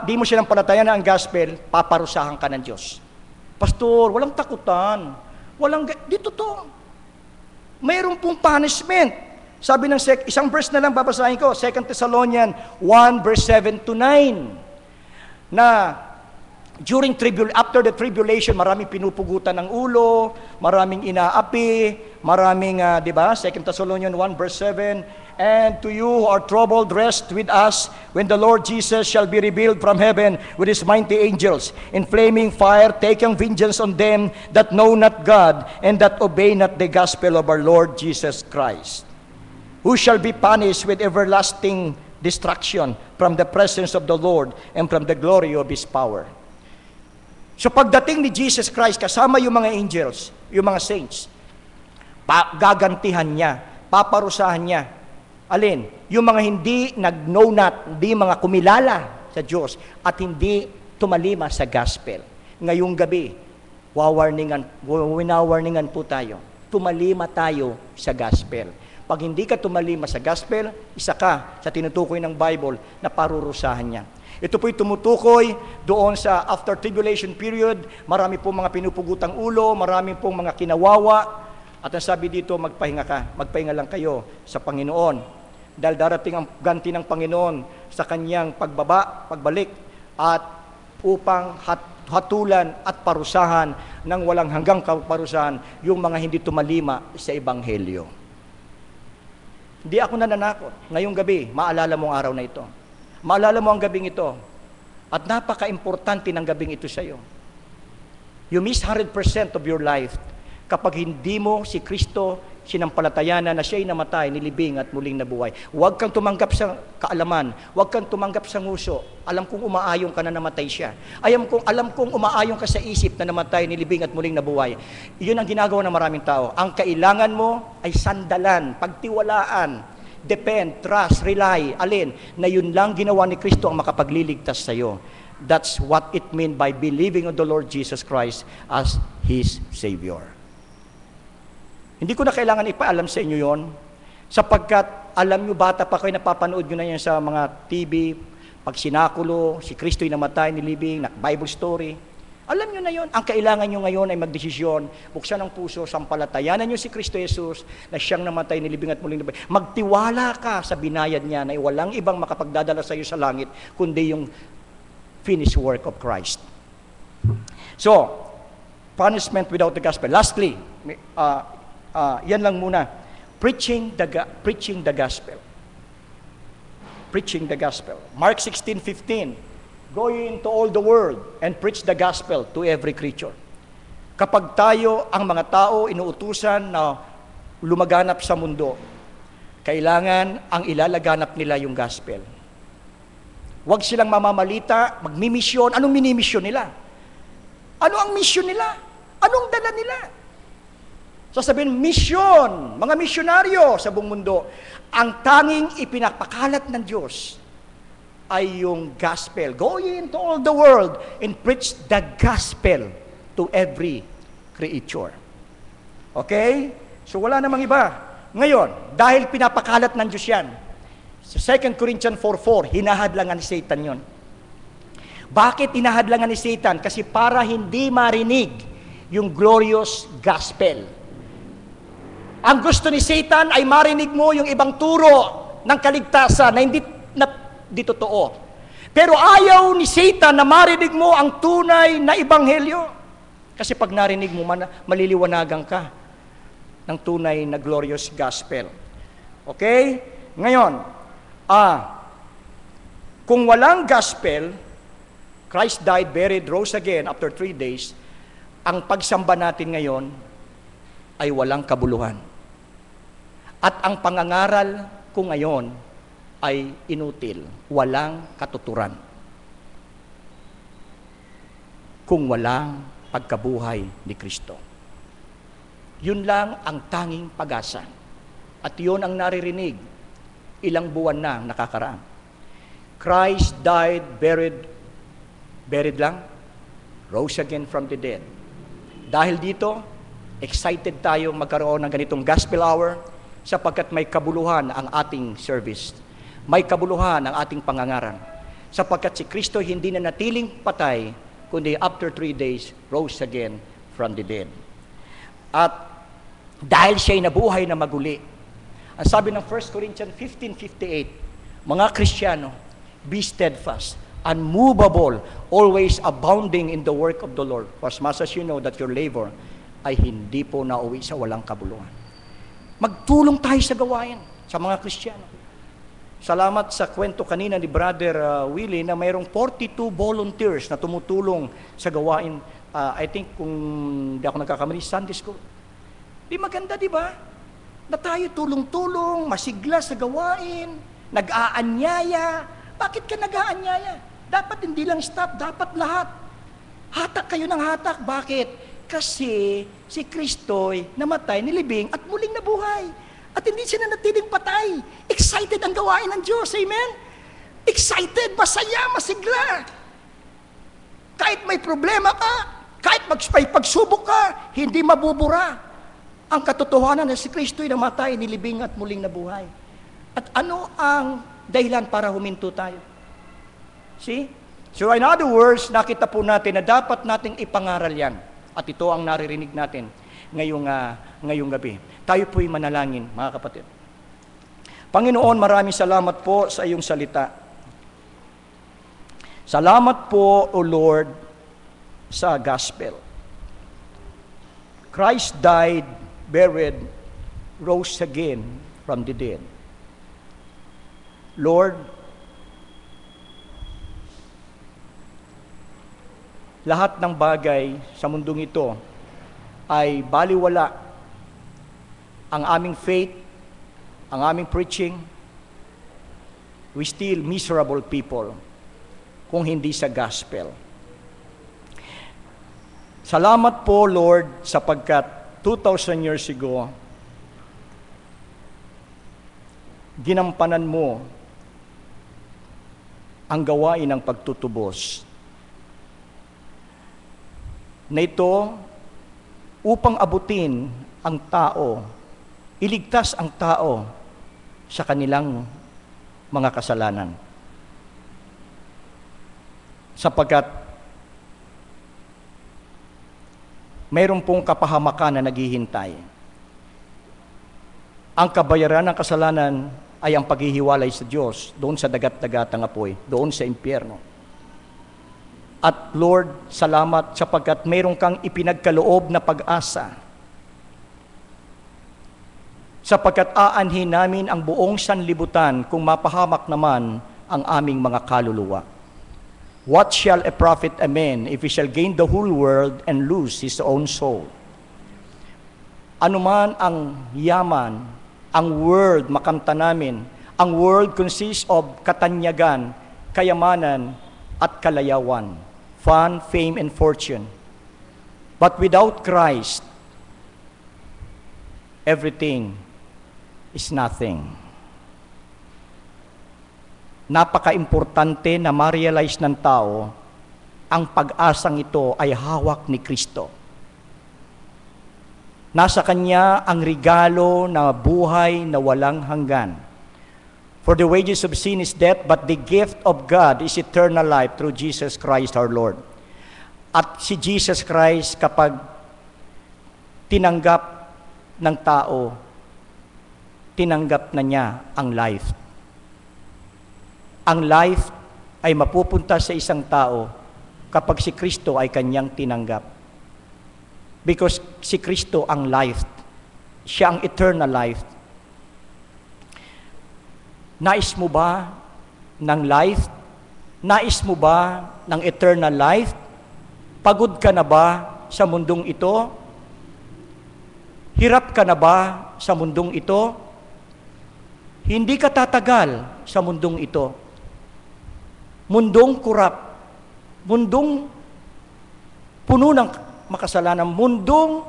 A: di mo silang palatayan ang gospel, paparusahan ka ng Diyos. Pastor, walang takutan. Di totoo. Mayroon pong punishment. Sabi ng isang verse na lang babasahin ko, 2 Thessalonians 1 verse 7 to 9. Na after the tribulation, maraming pinupugutan ng ulo, maraming inaapi, maraming, 2 Thessalonians 1 verse 7, and to you who are troubled, rest with us when the Lord Jesus shall be revealed from heaven with His mighty angels in flaming fire, taking vengeance on them that know not God and that obey not the gospel of our Lord Jesus Christ, who shall be punished with everlasting destruction from the presence of the Lord and from the glory of His power. So pagdating ni Jesus Christ, kasama yung mga angels, yung mga saints, gagantihan niya, paparusahan niya. Alin? Yung mga hindi nag-know not, hindi mga kumilala sa Diyos at hindi tumalima sa gospel. Ngayong gabi, winawarningan po tayo. Tumalima tayo sa gospel. Pag hindi ka tumalima sa gospel, isa ka sa tinutukoy ng Bible na parurusahan niya. Ito po'y tumutukoy doon sa after tribulation period, marami pong mga pinupugutang ulo, marami pong mga kinawawa, at ang sabi dito, magpahinga lang kayo sa Panginoon. Dahil darating ang ganti ng Panginoon sa kanyang pagbalik, at upang hatulan at parusahan ng walang hanggang parusahan yung mga hindi tumalima sa Ebanghelyo. Hindi ako nananakot. Ngayong gabi, maalala mo ang araw na ito. Maalala mo ang gabing ito. At napaka-importante ng gabing ito sa iyo. You miss 100% of your life kapag hindi mo si Kristo sinampalatayanan na siya'y namatay, nilibing at muling nabuhay. Huwag kang tumanggap sa kaalaman. Huwag kang tumanggap sa nguso. Alam kong umaayon ka na namatay siya. Alam kong umaayon ka sa isip na namatay, nilibing at muling nabuhay. Iyon ang ginagawa ng maraming tao. Ang kailangan mo ay sandalan, pagtiwalaan, depend, trust, rely, alin, na yun lang ginawa ni Kristo ang makapagliligtas sa iyo. That's what it means by believing on the Lord Jesus Christ as His Savior. Hindi ko na kailangan ipaalam sa inyo yon, sapagkat alam nyo, bata pa kayo, napapanood nyo na yan sa mga TV, pag sinakulo, si Kristo'y namatay, nilibing, Bible story. Alam nyo na yon. Ang kailangan nyo ngayon ay magdesisyon, buksan ang puso, sampalatayanan nyo si Kristo Jesus na siyang namatay, nilibing at muling nabuhay. Magtiwala ka sa binayad niya na walang ibang makapagdadala sa iyo sa langit, kundi yung finished work of Christ. So, punishment without the gospel. Lastly, yan lang muna. Preaching the gospel. Preaching the gospel. Mark 16:15. Go ye into all the world and preach the gospel to every creature. Kapag tayo, ang mga tao, inuutusan na lumaganap sa mundo, kailangan ang ilalaganap nila yung gospel. Huwag silang mamamalita, magmimisyon. Anong minimisyon nila? Ano ang mission nila? Anong dala nila? Sasabihin, mission, mga misyonaryo sa buong mundo. Ang tanging ipinapakalat ng Diyos ay yung gospel. Go ye into all the world and preach the gospel to every creature. Okay? So wala namang iba. Ngayon, dahil pinapakalat ng Diyos yan, sa 2 Corinthians 4:4, hinahadlangan ni Satan yon. Bakit hinahadlangan ni Satan? Kasi para hindi marinig yung glorious gospel. Ang gusto ni Satan ay marinig mo yung ibang turo ng kaligtasan na hindi totoo. Pero ayaw ni Satan na marinig mo ang tunay na ebanghelyo. Kasi pag narinig mo, maliliwanagan ka ng tunay na glorious gospel. Okay? Ngayon, kung walang gospel, Christ died, buried, rose again after 3 days, ang pagsamba natin ngayon ay walang kabuluhan. At ang pangangaral ko ngayon ay inutil, walang katuturan. Kung walang pagkabuhay ni Kristo. Yun lang ang tanging pag-asa. At yun ang naririnig ilang buwan na nakakaraan. Christ died, buried lang, rose again from the dead. Dahil dito, excited tayo magkaroon ng ganitong gospel hour sapagkat may kabuluhan ang ating service. May kabuluhan ang ating pangangaral. Sapagkat si Kristo hindi na natiling patay, kundi after 3 days, rose again from the dead. At dahil siya'y nabuhay na maguli, ang sabi ng 1 Corinthians 15:58, mga Kristiyano, be steadfast, unmovable, always abounding in the work of the Lord. For as much as you know that your labor ay hindi po nauwi sa walang kabuluhan. Magtulong tayo sa gawain sa mga Kristiyano. Salamat sa kwento kanina ni Brother Willie na mayroong 42 volunteers na tumutulong sa gawain. I think kung di ako nagkakamali, Sunday School. Di maganda, di ba? Na tayo tulong-tulong, masigla sa gawain, nag-aanyaya. Bakit ka nag-aanyaya? Dapat hindi lang staff, dapat lahat. Hatak kayo ng hatak. Bakit? Kasi si Kristo'y namatay, nilibing, at muling nabuhay. At hindi siya natiling patay. Excited ang gawain ng Diyos. Amen? Excited, masaya, masigla. Kahit may problema ka, kahit may pagsubok ka, hindi mabubura. Ang katotohanan na si Kristo'y namatay, nilibing, at muling nabuhay. At ano ang dahilan para huminto tayo? See? So in other words, nakita po natin na dapat nating ipangaral yan. At ito ang naririnig natin ngayong gabi. Tayo po'y manalangin, mga kapatid. Panginoon, maraming salamat po sa iyong salita. Salamat po, O Lord, sa gospel. Christ died, buried, rose again from the dead. Lord, lahat ng bagay sa mundong ito ay baliwala. Ang aming faith, ang aming preaching, we still miserable people kung hindi sa gospel. Salamat po, Lord, sapagkat 2,000 years ago, ginampanan mo ang gawain ng pagtutubos na ito upang abutin ang tao, iligtas ang tao sa kanilang mga kasalanan. Sapagkat mayroon pong kapahamakan na naghihintay. Ang kabayaran ng kasalanan ay ang paghihiwalay sa Diyos doon sa dagat-dagatang apoy, doon sa impyerno. At Lord, salamat sapagkat mayroon kang ipinagkaloob na pag-asa. Sapagkat aanhin namin ang buong sanlibutan kung mapahamak naman ang aming mga kaluluwa. What shall a profit a man if he shall gain the whole world and lose his own soul? Anuman ang yaman, ang world makamta namin, ang world consists of katanyagan, kayamanan, at kalayawan, fun, fame, and fortune. But without Christ, everything is nothing. Napaka-importante na ma-realize ng tao ang pag-asang ito ay hawak ni Kristo. Nasa Kanya ang regalo na buhay na walang hanggan. For the wages of sin is death, but the gift of God is eternal life through Jesus Christ our Lord. At si Jesus Christ, kapag tinanggap ng tao, tinanggap na niya ang life. Ang life ay mapupunta sa isang tao kapag si Kristo ay kanyang tinanggap. Because si Kristo ang life. Siya ang eternal life. Nais mo ba ng life? Nais mo ba ng eternal life? Pagod ka na ba sa mundong ito? Hirap ka na ba sa mundong ito? Hindi ka tatagal sa mundong ito. Mundong kurap, mundong puno ng makasalanan, mundong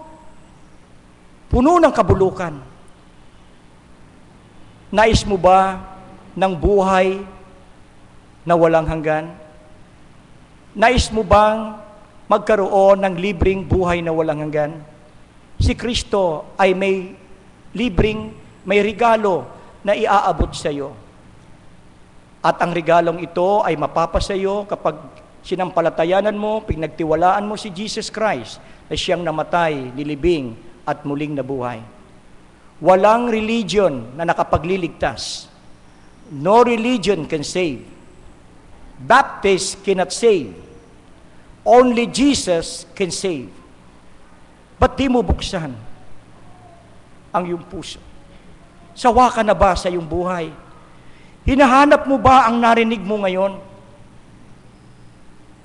A: puno ng kabulukan. Nais mo ba ng buhay na walang hanggan? Nais mo bang magkaroon ng libreng buhay na walang hanggan? Si Kristo ay may regalo na iaabot sa iyo. At ang regalong ito ay mapapasayo kapag sinampalatayanan mo, pinagtiwalaan mo si Jesus Christ na siyang namatay, nilibing at muling nabuhay. Walang religion na nakapagliligtas. No religion can save. Baptists cannot save. Only Jesus can save. Ba't di mo buksan ang iyong puso? Sawa ka na ba sa iyong buhay? Hinahanap mo ba ang narinig mo ngayon?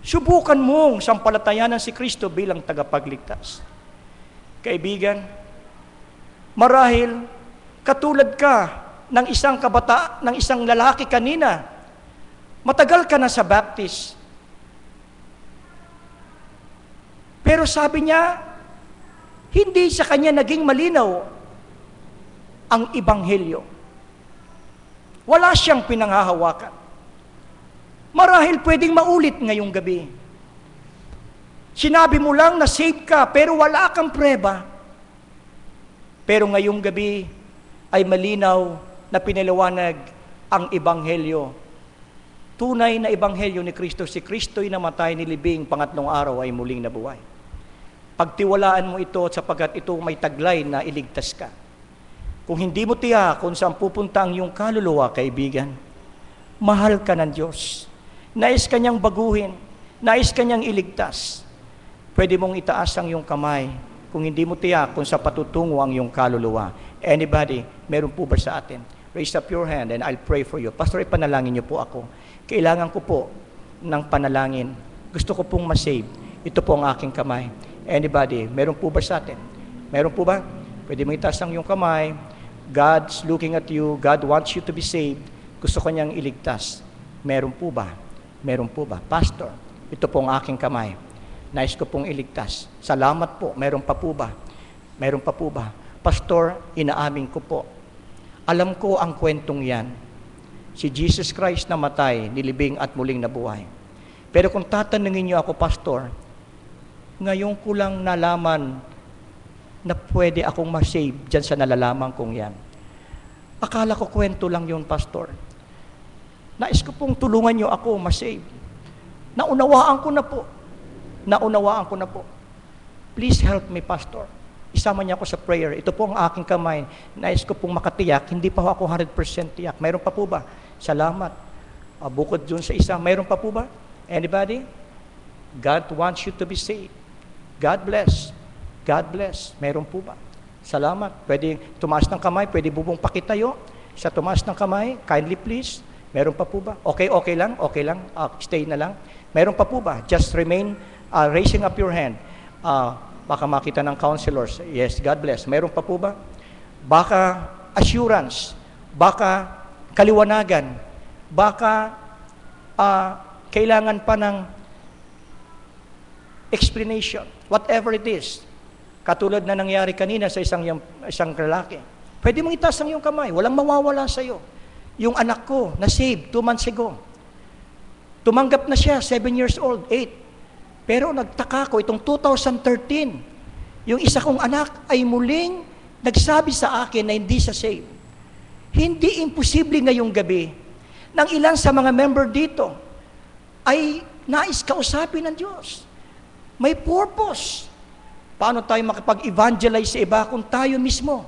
A: Subukan mong sampalatayanan si Kristo bilang tagapagligtas. Kaibigan, marahil katulad ka ng isang lalaki kanina. Matagal ka na sa Baptist. Pero sabi niya, hindi sa kanya naging malinaw ang Ebanghelyo. Wala siyang pinanghahawakan. Marahil pwedeng maulit ngayong gabi. Sinabi mo lang na save ka, pero wala kang preba. Pero ngayong gabi ay malinaw na pinaliwanag ang Ebanghelyo. Tunay na Ebanghelyo ni Kristo. Si Kristo'y namatay, nilibing, pangatlong araw ay muling nabuhay. Pagtiwalaan mo ito sapagkat ito may taglay na iligtas ka. Kung hindi mo tiyak kung saan pupunta ang iyong kaluluwa, kaibigan, mahal ka ng Diyos. Nais Kanyang baguhin. Nais Kanyang iligtas. Pwede mong itaas ang iyong kamay kung hindi mo tiyak kung saan patutungo ang iyong kaluluwa. Anybody, meron po ba sa atin? Raise up your hand and I'll pray for you. Pastor, ipanalangin niyo po ako. Kailangan ko po ng panalangin. Gusto ko pong masave. Ito po ang aking kamay. Anybody, meron po ba sa atin? Meron po ba? Pwede mo itaas ang iyong kamay. God's looking at you. God wants you to be saved. Gusto ko niyang iligtas. Meron po ba? Meron po ba? Pastor, ito po ang aking kamay. Nais ko pong iligtas. Salamat po. Meron pa po ba? Meron pa po ba? Pastor, inaamin ko po. Alam ko ang kwentong yan. Si Jesus Christ namatay, nilibing at muling nabuhay. Pero kung tatanungin niyo ako, Pastor, ngayon ko lang nalaman na pwede akong ma-save dyan sa nalalaman kong yan. Akala ko kwento lang yun, Pastor. Nais ko pong tulungan niyo ako ma-save. Naunawaan ko na po. Naunawaan ko na po. Please help me, Pastor. Isama niya ako sa prayer. Ito po ang aking kamay. Nais ko pong makatiyak. Hindi pa ako 100% tiyak. Mayroon pa po ba? Salamat. Bukod dun sa isa, mayroon pa po ba? Anybody? God wants you to be saved. God bless. God bless. Mayroon po ba? Salamat. Pwede tumaas ng kamay. Pwede bubong pakitayo. Sa tumaas ng kamay, kindly please. Mayroon pa po ba? Okay lang. Okay lang. Stay na lang. Mayroon pa po ba? Just remain raising up your hand. Baka makita ng counselors. Yes, God bless. Mayroon pa po ba? Baka assurance. Baka kaliwanagan. Baka kailangan pa ng explanation. Whatever it is. Katulad na nangyari kanina sa isang lalaki. Pwede mong itaas ang iyong kamay. Walang mawawala sa iyo. Yung anak ko, na-save 2 months ago. Tumanggap na siya, 7 years old, 8. Pero nagtaka ko, itong 2013, yung isa kong anak ay muling nagsabi sa akin na hindi siya saved. Hindi imposible ngayong gabi ng ilan sa mga member dito ay nais kausapin ng Diyos. May purpose. Paano tayo makapag-evangelize sa iba kung tayo mismo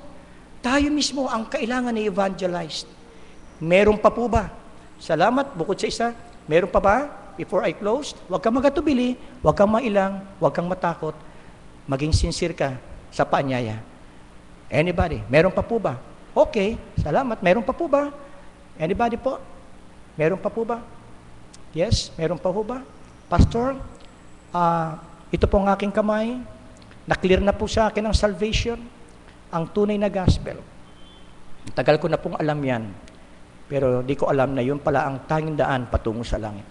A: ang kailangan i-evangelize? Meron pa po ba? Salamat, bukod sa isa. Meron pa ba? Before I close, huwag kang magatubili, huwag kang mailang, huwag kang matakot. Maging sincere ka sa paanyaya. Anybody? Meron pa po ba? Okay, salamat. Meron pa po ba? Anybody po? Meron pa po ba? Yes, meron pa po ba? Pastor, ito po ang aking kamay. Na-clear na po sa akin ang salvation, ang tunay na gospel. Tagal ko na pong alam yan. Pero di ko alam na yun pala ang tanging daan patungo sa langit.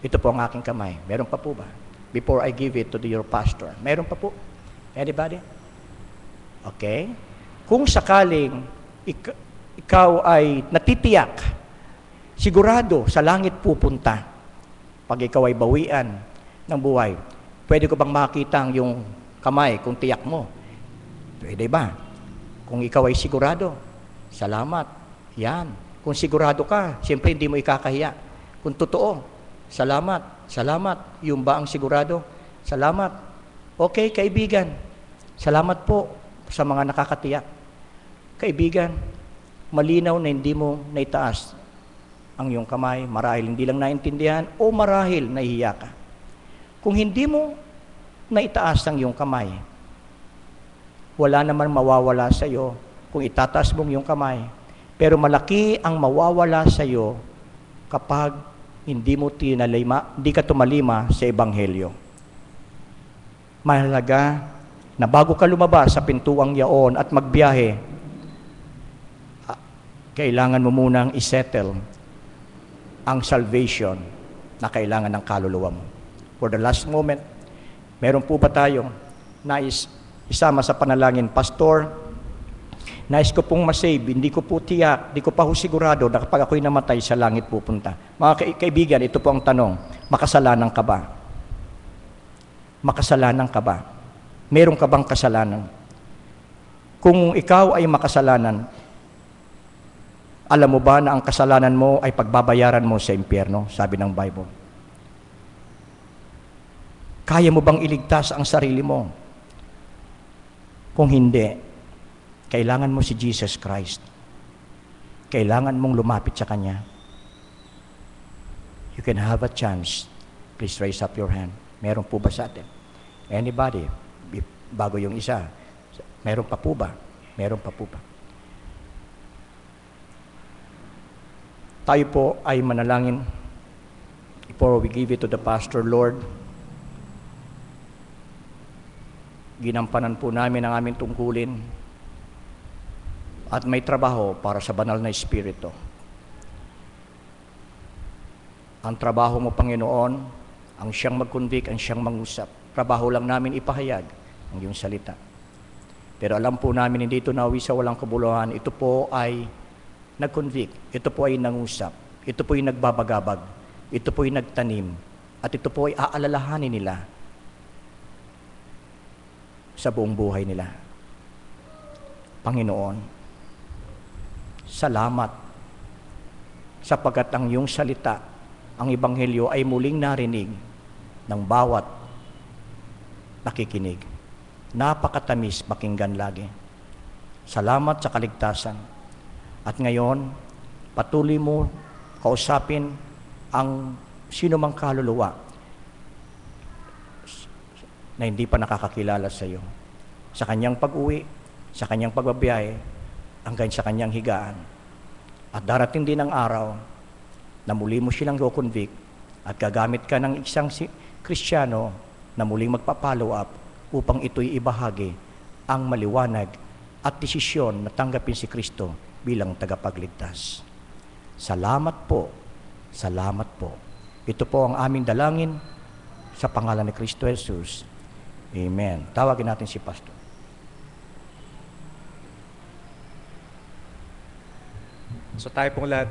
A: Ito po ang aking kamay. Meron pa po ba? Before I give it to your pastor. Meron pa po? Anybody? Okay. Kung sakaling ikaw ay natitiyak, sigurado sa langit pupunta pag ikaw ay bawian ng buhay. Pwede ko bang makita ang yung kamay kung tiyak mo? Pwede ba? Kung ikaw ay sigurado, salamat. Yan. Kung sigurado ka, siyempre hindi mo ikakahiya. Kung totoo, salamat. Salamat. Yung ba ang sigurado? Salamat. Okay, kaibigan. Salamat po sa mga nakakatiyak. Kaibigan, malinaw na hindi mo naitaas ang iyong kamay. Marahil hindi lang naintindihan o marahil nahihiya ka. Kung hindi mo naitaas ang iyong kamay, wala naman mawawala sa iyo kung itataas mo yung kamay. Pero malaki ang mawawala sa iyo kapag hindi ka tumalima sa Ebanghelyo. Mahalaga na bago ka lumabas sa pintuang yaon at magbiyahe, kailangan mo munang isettle ang salvation na kailangan ng kaluluwa mo. For the last moment, meron po ba tayong nais isama sa panalangin? Pastor, nais ko pong masave, hindi ko po tiyak, hindi ko pa sigurado na kapag ako'y namatay sa langit pupunta. Mga kaibigan, ito po ang tanong, makasalanan ka ba? Makasalanan ka ba? Meron ka bang kasalanan? Kung ikaw ay makasalanan, alam mo ba na ang kasalanan mo ay pagbabayaran mo sa impyerno, sabi ng Bible? Kaya mo bang iligtas ang sarili mo? Kung hindi, kailangan mo si Jesus Christ. Kailangan mong lumapit sa Kanya. You can have a chance. Please raise up your hand. Meron po ba sa atin? Anybody? Bago yung isa. Meron pa po ba? Meron pa po ba? Tayo po ay manalangin. Before we give it to the pastor, Lord, ginampanan po namin ang aming tungkulin at may trabaho para sa banal na Espiritu. Ang trabaho mo, Panginoon, ang siyang mag-convict, ang siyang mangusap. Trabaho lang namin ipahayag ang iyong salita. Pero alam po namin hindi ito nauwi sa walang kabuluhan. Ito po ay nag-convict. Ito po ay nangusap. Ito po ay nagbabagabag. Ito po ay nagtanim. At ito po ay aalalahanin nila sa buong buhay nila. Panginoon, salamat sapagkat ang iyong salita, ang Ebanghelyo ay muling narinig ng bawat nakikinig. Napakatamis pakinggan lagi. Salamat sa kaligtasan. At ngayon, patuloy mo kausapin ang sino mang kaluluwa na hindi pa nakakakilala sa iyo. Sa kanyang pag-uwi, sa kanyang pagbabiyahe, hanggang sa kanyang higaan. At darating din ang araw na muli mo silang go-convict at gagamit ka ng isang Kristiyano na muling magpa-follow up upang ito'y ibahagi ang maliwanag at desisyon na tanggapin si Kristo bilang tagapagligtas. Salamat po. Salamat po. Ito po ang aming dalangin sa pangalan ni Kristo Jesus. Amen. Tawagin natin si Pastor.
B: So tayo pong lahat